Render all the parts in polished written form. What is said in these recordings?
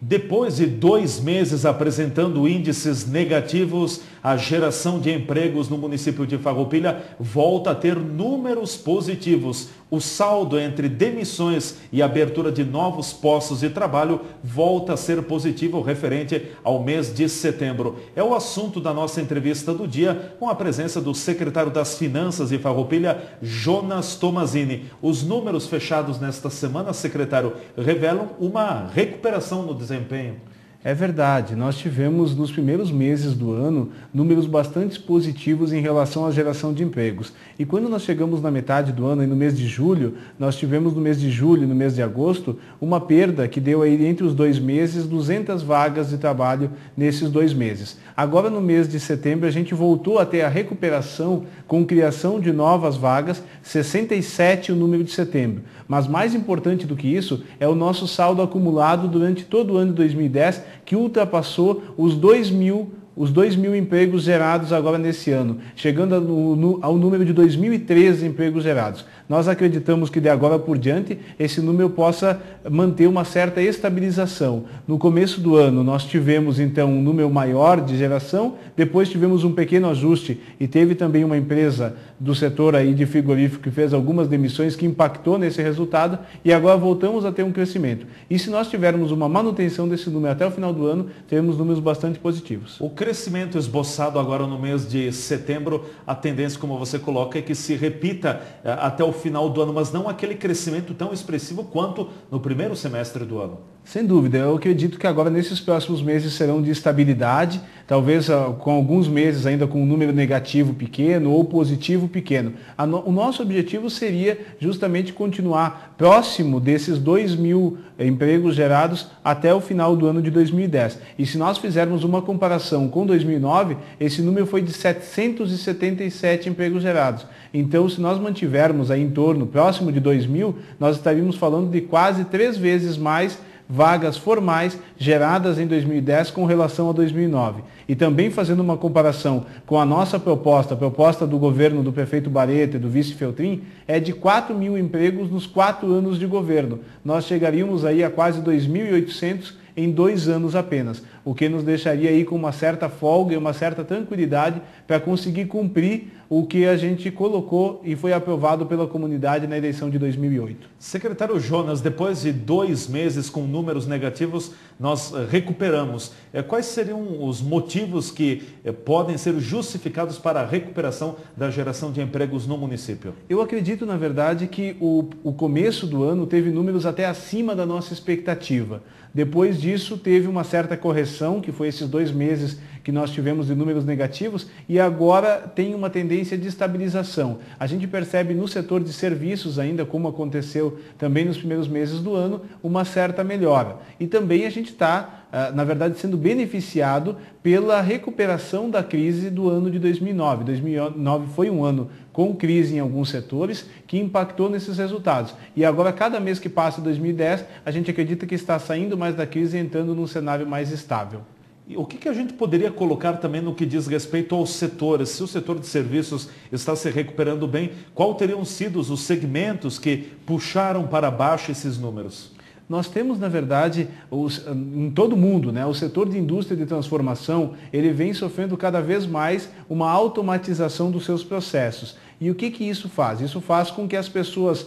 Depois de 2 meses apresentando índices negativos, a geração de empregos no município de Farroupilha volta a ter números positivos. O saldo entre demissões e abertura de novos postos de trabalho volta a ser positivo referente ao mês de setembro. É o assunto da nossa entrevista do dia, com a presença do secretário das Finanças de Farroupilha, Jonas Tomazini. Os números fechados nesta semana, secretário, revelam uma recuperação no desempenho. É verdade, nós tivemos nos primeiros meses do ano números bastante positivos em relação à geração de empregos. E quando nós chegamos na metade do ano, e no mês de julho, nós tivemos no mês de julho e no mês de agosto uma perda que deu aí entre os 2 meses 200 vagas de trabalho nesses 2 meses. Agora no mês de setembro a gente voltou a ter a recuperação com criação de novas vagas, 67 o número de setembro. Mas mais importante do que isso é o nosso saldo acumulado durante todo o ano de 2010, que ultrapassou os 2 mil empregos gerados agora nesse ano, chegando ao número de 2.013 empregos gerados. Nós acreditamos que de agora por diante esse número possa manter uma certa estabilização. No começo do ano nós tivemos então um número maior de geração, depois tivemos um pequeno ajuste e teve também uma empresa do setor aí de frigorífico que fez algumas demissões que impactou nesse resultado e agora voltamos a ter um crescimento. E se nós tivermos uma manutenção desse número até o final do ano, teremos números bastante positivos. O crescimento esboçado agora no mês de setembro, a tendência, como você coloca, é que se repita até o final do ano, mas não aquele crescimento tão expressivo quanto no primeiro semestre do ano. Sem dúvida, eu acredito que agora nesses próximos meses serão de estabilidade, talvez com alguns meses ainda com um número negativo pequeno ou positivo pequeno. O nosso objetivo seria justamente continuar próximo desses 2.000 empregos gerados até o final do ano de 2010. E se nós fizermos uma comparação com 2009, esse número foi de 777 empregos gerados. Então, se nós mantivermos aí em torno, próximo de 2.000, nós estaríamos falando de quase 3 vezes mais vagas formais geradas em 2010 com relação a 2009. E também fazendo uma comparação com a nossa proposta, a proposta do governo do prefeito Barreto e do vice Feltrin, é de 4.000 empregos nos 4 anos de governo. Nós chegaríamos aí a quase 2.800 em 2 anos apenas, o que nos deixaria aí com uma certa folga e uma certa tranquilidade para conseguir cumprir o que a gente colocou e foi aprovado pela comunidade na eleição de 2008. Secretário Jonas, depois de 2 meses com números negativos, nós recuperamos. Quais seriam os motivos que podem ser justificados para a recuperação da geração de empregos no município? Eu acredito, na verdade, que o começo do ano teve números até acima da nossa expectativa. Depois disso, teve uma certa correção, que foi esses 2 meses que nós tivemos de números negativos, e agora tem uma tendência de estabilização. A gente percebe no setor de serviços ainda, como aconteceu também nos primeiros meses do ano, uma certa melhora. E também a gente está, na verdade, sendo beneficiado pela recuperação da crise do ano de 2009. 2009 foi um ano com crise em alguns setores que impactou nesses resultados. E agora, cada mês que passa 2010, a gente acredita que está saindo mais da crise e entrando num cenário mais estável. E o que a gente poderia colocar também no que diz respeito aos setores? Se o setor de serviços está se recuperando bem, quais teriam sido os segmentos que puxaram para baixo esses números? Nós temos, na verdade, em todo o mundo, o setor de indústria de transformação, ele vem sofrendo cada vez mais uma automatização dos seus processos. E o que isso faz? Isso faz com que as pessoas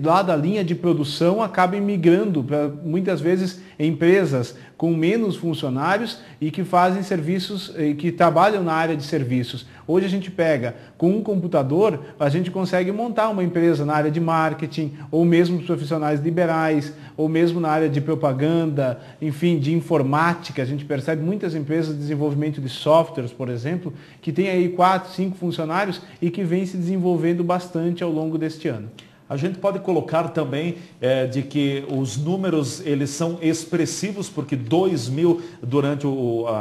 lá da linha de produção acabem migrando para, muitas vezes, empresas com menos funcionários e que fazem serviços, que trabalham na área de serviços. Hoje a gente pega, com um computador, a gente consegue montar uma empresa na área de marketing, ou mesmo profissionais liberais, ou mesmo na área de propaganda, enfim, de informática. A gente percebe muitas empresas de desenvolvimento de softwares, por exemplo, que tem aí 4, 5 funcionários e que vem se desenvolvendo bastante ao longo deste ano. A gente pode colocar também de que os números eles são expressivos, porque 2.000 durante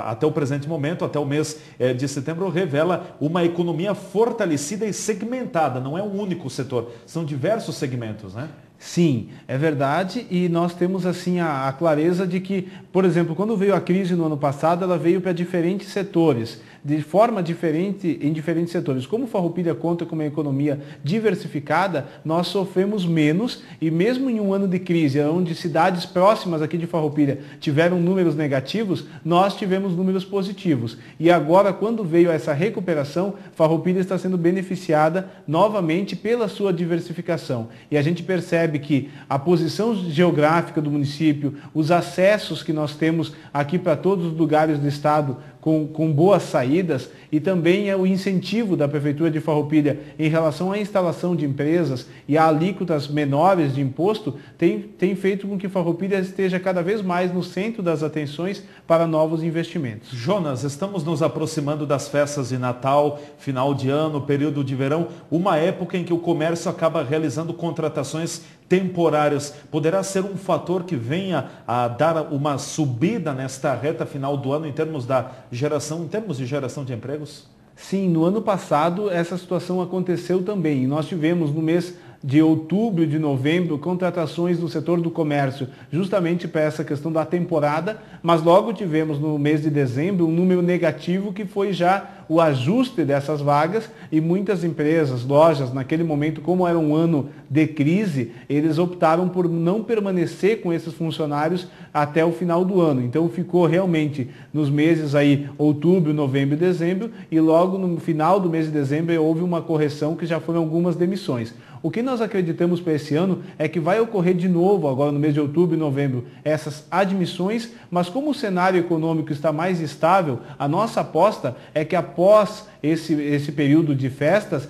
até o presente momento, até o mês de setembro, revela uma economia fortalecida e segmentada. Não é um único setor, são diversos segmentos, né? Sim, é verdade, e nós temos assim a clareza de que, por exemplo, quando veio a crise no ano passado, ela veio para diferentes setores. de forma diferente em diferentes setores. Como Farroupilha conta com uma economia diversificada, nós sofremos menos e mesmo em um ano de crise, onde cidades próximas aqui de Farroupilha tiveram números negativos, nós tivemos números positivos. E agora, quando veio essa recuperação, Farroupilha está sendo beneficiada novamente pela sua diversificação. E a gente percebe que a posição geográfica do município, os acessos que nós temos aqui para todos os lugares do estado com boas saídas e também o incentivo da Prefeitura de Farroupilha em relação à instalação de empresas e a alíquotas menores de imposto tem feito com que Farroupilha esteja cada vez mais no centro das atenções para novos investimentos. Jonas, estamos nos aproximando das festas de Natal, final de ano, período de verão, uma época em que o comércio acaba realizando contratações temporárias. Poderá ser um fator que venha a dar uma subida nesta reta final do ano em termos de geração de empregos? Sim, no ano passado essa situação aconteceu também. Nós tivemos no mês de outubro e de novembro contratações no setor do comércio, justamente para essa questão da temporada, mas logo tivemos no mês de dezembro um número negativo que foi já o ajuste dessas vagas e muitas empresas, lojas, naquele momento, como era um ano de crise, eles optaram por não permanecer com esses funcionários até o final do ano. Então ficou realmente nos meses aí outubro, novembro e dezembro e logo no final do mês de dezembro houve uma correção que já foram algumas demissões. O que nós acreditamos para esse ano é que vai ocorrer de novo, agora no mês de outubro e novembro, essas admissões, mas como o cenário econômico está mais estável, a nossa aposta é que após esse período de festas,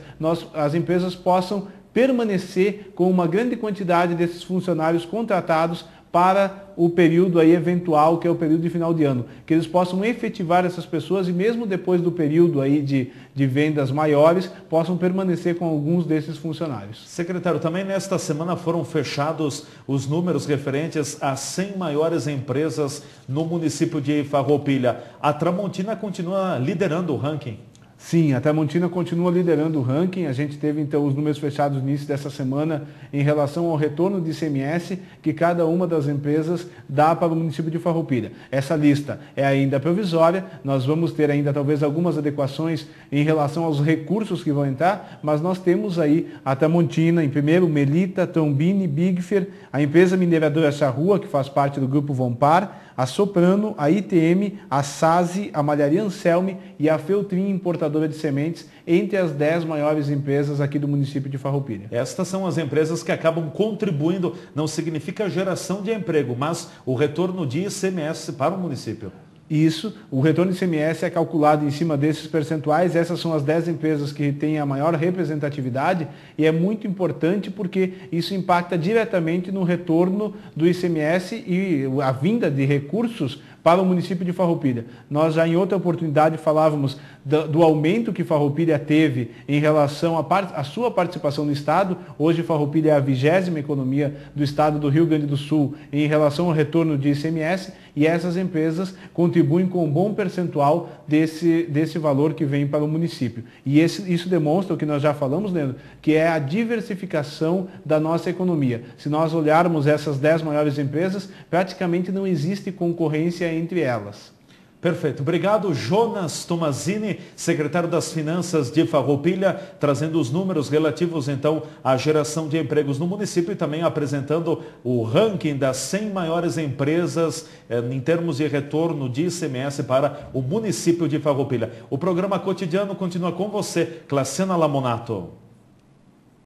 as empresas possam permanecer com uma grande quantidade desses funcionários contratados para o período aí eventual, que é o período de final de ano, que eles possam efetivar essas pessoas e mesmo depois do período aí de vendas maiores, possam permanecer com alguns desses funcionários. Secretário, também nesta semana foram fechados os números referentes às 100 maiores empresas no município de Farroupilha. A Tramontina continua liderando o ranking. Sim, a Tramontina continua liderando o ranking. A gente teve então os números fechados no início dessa semana em relação ao retorno de ICMS que cada uma das empresas dá para o município de Farroupilha. Essa lista é ainda provisória, nós vamos ter ainda talvez algumas adequações em relação aos recursos que vão entrar, mas nós temos aí a Tramontina, em primeiro Melita, Trombini, Bigfer, a empresa mineradora Charrua, que faz parte do grupo Vompar, a Soprano, a ITM, a SASI, a Malharia Anselme e a Feltrin Importadora de Sementes, entre as 10 maiores empresas aqui do município de Farroupilha. Estas são as empresas que acabam contribuindo, não significa geração de emprego, mas o retorno de ICMS para o município. Isso, o retorno de ICMS é calculado em cima desses percentuais, essas são as 10 empresas que têm a maior representatividade e é muito importante porque isso impacta diretamente no retorno do ICMS e a vinda de recursos para o município de Farroupilha. Nós já em outra oportunidade falávamos do aumento que Farroupilha teve em relação à sua participação no Estado. Hoje Farroupilha é a 20ª economia do Estado do Rio Grande do Sul em relação ao retorno de ICMS e essas empresas contribuem com um bom percentual desse valor que vem para o município. E isso demonstra o que nós já falamos, Leandro, que é a diversificação da nossa economia. Se nós olharmos essas 10 maiores empresas, praticamente não existe concorrência entre elas. Perfeito. Obrigado, Jonas Tomazini, secretário das Finanças de Farroupilha, trazendo os números relativos, então, à geração de empregos no município e também apresentando o ranking das 100 maiores empresas em termos de retorno de ICMS para o município de Farroupilha. O programa Cotidiano continua com você, Claciana Lamonato.